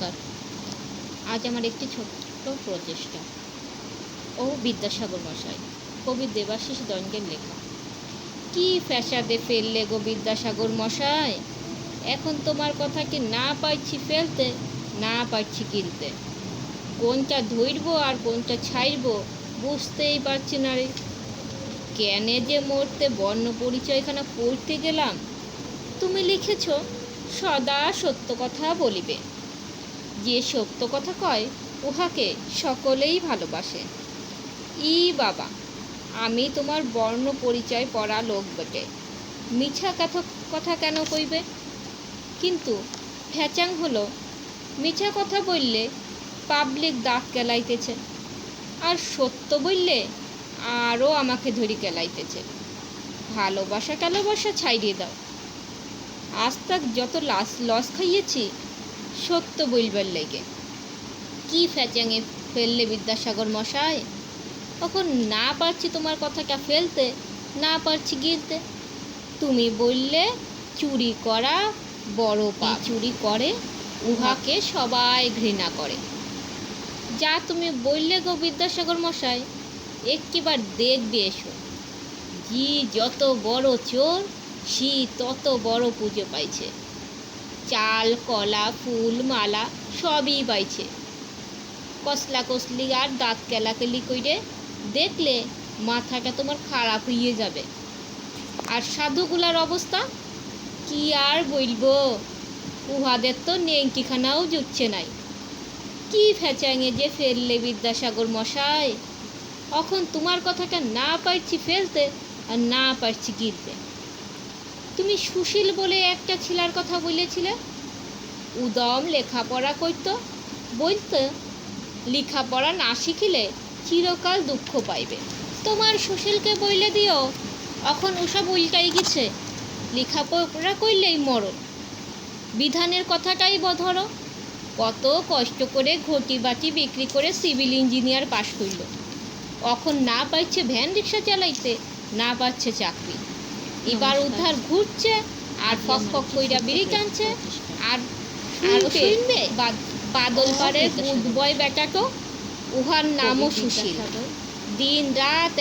নমস্কার। আজ আমার একটি ছোট্ট প্রচেষ্টা ও বিদ্যাসাগর মশাই, কবি দেবাশিস দণ্ডের লেখা। কি ফ্যাসাদে ফেললে গো বিদ্যাসাগর মশাই, এখন তোমার কথা কি না পারছি ফেলতে, না পারছি গিলতে। কোনটা ধরব আর কোনটা ছাড়ব বুঝতেই পারছি না রে। কেনে যে মরতে বর্ণ পরিচয়খানা পড়তে গেলাম। তুমি লিখেছ সদা সত্য কথা বলিবে, যে সত্য কথা কয় উহাকে সকলেই ভালোবাসে। ই বাবা, আমি তোমার বর্ণ পরিচয় পড়া লোক বটে, মিছা কথা কেন কইবে? কিন্তু ফ্যাচাং হলো, মিছা কথা বললে পাবলিক দাঁত কেলাইতেছে, আর সত্য বললে আরও আমাকে ধরি কেলাইতেছে। ভালোবাসা ছাইড়িয়ে দাও। আজ তাক যত লস খাইয়েছি সত্য বলবার লেগে। কি ফ্যাচাঙে ফেললে বিদ্যাসাগর মশাই, তখন না পারছি তোমার কথাটা ফেলতে, না পারছি গিলতে। তুমি বললে চুরি করা বড় পাপ, চুরি করে উহাকে সবাই ঘৃণা করে। যা তুমি বললে গো বিদ্যাসাগর মশাই, একটিবার দেখবে এসো। জি যত বড় চোর, সি তত বড় পুজো পাইছে। চাল কলা ফুল মালা সবই পাইছে। কসলা কসলি আর দাঁত কেলাকেলি কইরে দেখলে মাথাটা তোমার খারাপ হয়ে যাবে। আর সাধুগুলার অবস্থা কি আর বলবো, উহাদের তো নেংটিখানাও জুটছে নাই। কি ফ্যাচাঙে যে ফেললে বিদ্যাসাগর মশাই, এখন তোমার কথাটা না পারছি ফেলতে আর না পারছি গিলতে। তুমি সুশীল বলে একটা ছেলের কথা বলেছিলে, উদম লেখাপড়া করতো, বলতো লেখাপড়া না শিখিলে চিরকাল দুঃখ পাইবে। তোমার সুশীলকে বইলে দিও, এখন ওসব উল্টাই গেছে, লেখাপড়া করলেই মরণ। বিধানের কথাটাই ধরো, কত কষ্ট করে ঘটি বাটি বিক্রি করে সিভিল ইঞ্জিনিয়ার পাশ করল, এখন না পারছে ভ্যান রিক্সা চালাইতে, না পাচ্ছে চাকরি। এবার উদ্ধার ঘুরছে আর ফক ফক কইরা বিড়ি টানছে। আর শুনবে বাদল পাড়ের উদ্বয় বেটাটো, উহার নামও সুশীল, দিন রাত